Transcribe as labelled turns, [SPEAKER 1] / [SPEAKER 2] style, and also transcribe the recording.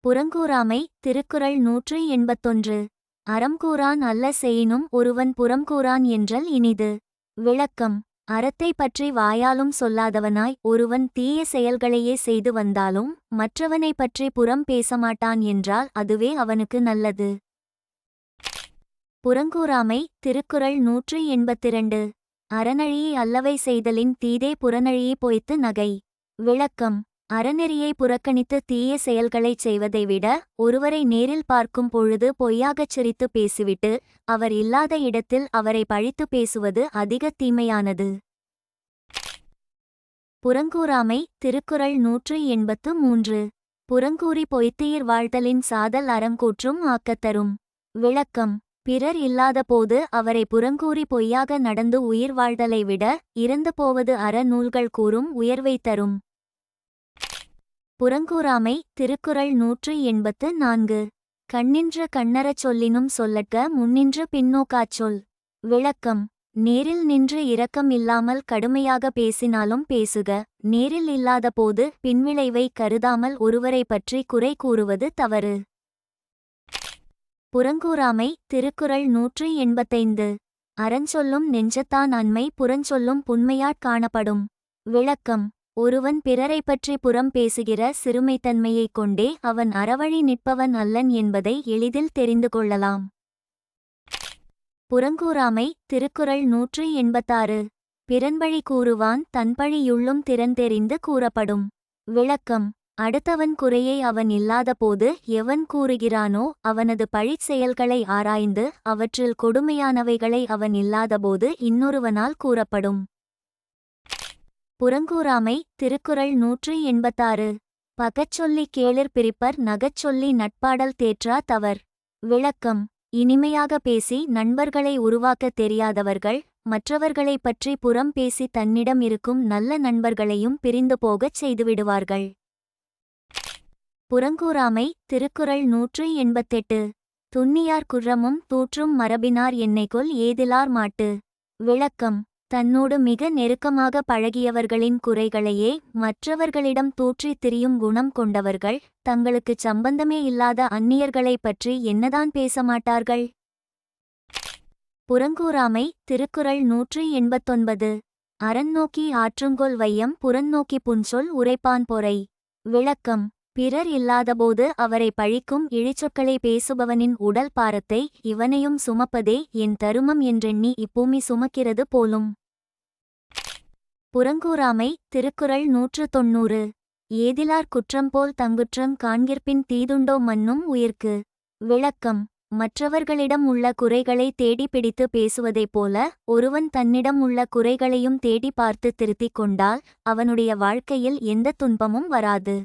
[SPEAKER 1] புறங்கூறாமை. திருக்குறள் 181. அறம்கூறான் அல்ல செயினும் ஒருவன் புறம்கூறான் என்றல் இனிது. விளக்கம். அறத்தை பற்றி வாயாலும் சொல்லாதவனாய் ஒருவன் தீய செயல்களையே செய்து வந்தாலும் மற்றவனை பற்றி புறம் பேசமாட்டான் என்றால் அதுவே அவனுக்கு நல்லது. புறங்கூறாமை. திருக்குறள் 182. அறநழியை அல்லவை செய்தலின் தீதே புறநழியை பொய்த்து நகை. விளக்கம். அறநெறியை புறக்கணித்து தீய செயல்களைச் செய்வதை விட ஒருவரை நேரில் பார்க்கும் பொழுது பொய்யாகச் சிரித்து பேசிவிட்டு அவர் இல்லாத இடத்தில் அவரை பழித்து பேசுவது அதிக தீமையானது. புறங்கூறாமை. திருக்குறள் 183. புறங்கூறி பொய்த்தீர் வாழ்தலின் சாதல் அறங்கூற்றும் ஆக்கத்தரும். விளக்கம். பிறர் இல்லாதபோது அவரை புறங்கூறி பொய்யாக நடந்து உயிர் வாழ்தலை விட இறந்து போவது அற நூல்கள் கூறும் உயர்வை தரும். புறங்கூறாமை. திருக்குறள் 184. கண்ணின்று கண்ணறச் சொல்லினும் சொல்லற்க முன்னின்று பின்னோக்காச் சொல். விளக்கம். நேரில் நின்று இரக்கம் இல்லாமல் கடுமையாக பேசினாலும் பேசுக. நேரில் இல்லாதபோது பின்விளைவை கருதாமல் ஒருவரை பற்றி குறை கூறுவது தவறு. புறங்கூறாமை. திருக்குறள் 185. அறஞ்சொல்லும் நெஞ்சத்தான் அண்மை புறஞ்சொல்லும் புன்மையாற் காணப்படும். விளக்கம். ஒருவன் பிறரை பற்றி புறம் பேசுகிற சிறுமைத்தன்மையைக் கொண்டே அவன் அறவழி நிற்பவன் அல்லன் என்பதை எளிதில் தெரிந்து கொள்ளலாம். புறங்கூறாமை. திருக்குறள் 186. பிறன்பழி கூறுவான் தன்பழியுள்ளும் திறன் தெரிந்து கூறப்படும். விளக்கம். அடுத்தவன் குறையை அவன் இல்லாதபோது எவன் கூறுகிறானோ அவனது பழிச் செயல்களை ஆராய்ந்து அவற்றில் கொடுமையானவைகளை அவன் இல்லாதபோது இன்னொருவனால் கூறப்படும். புறங்கூறாமை. திருக்குறள் 186. பகச்சொல்லிக் கேளிர் பிரிப்பர் நகச்சொல்லி நட்பாடல் தேற்றா தவர். விளக்கம். இனிமையாக பேசி நண்பர்களை உருவாக்க தெரியாதவர்கள் மற்றவர்களைப் பற்றி புறம் பேசி தன்னிடம் இருக்கும் நல்ல நண்பர்களையும் பிரிந்து போகச் செய்துவிடுவார்கள். புறங்கூறாமை. திருக்குறள் 188. துன்னியார் குற்றமும் தூற்றும் மரபினார் என்னைகொல் ஏதிலார் மாட்டு. விளக்கம். தன்னோடு மிக நெருக்கமாக பழகியவர்களின் குறைகளையே மற்றவர்களிடம் தூற்றித் திரியும் குணம் கொண்டவர்கள் தங்களுக்குச் சம்பந்தமே இல்லாத அந்நியர்களைப் பற்றி என்னதான் பேசமாட்டார்கள். புறங்கூறாமை. திருக்குறள் 189. அறநோக்கி ஆற்றுங்கொல் வையம் புறநோக்கி புன்சொல் உரைப்பான் பொறை. விளக்கம். பிறர் இல்லாதபோது அவரை பழிக்கும் இழிச்சொற்களை பேசுபவனின் உடல் பாரத்தை இவனையும் சுமப்பதே என் தருமம் என்றெண்ணி இப்பூமி சுமக்கிறது போலும். புறங்கூறாமை. திருக்குறள் 190. ஏதிலார் குற்றம் போல் தங்குற்றம் காண்கிற்பின் தீதுண்டோ மன்னும் உயிர்க்கு. விளக்கம். மற்றவர்களிடம் உள்ள குறைகளை தேடி பிடித்து பேசுவதைப் போல ஒருவன் தன்னிடம் உள்ள குறைகளையும் தேடி பார்த்து திருத்திக் கொண்டால் அவனுடைய வாழ்க்கையில் எந்த துன்பமும் வராது.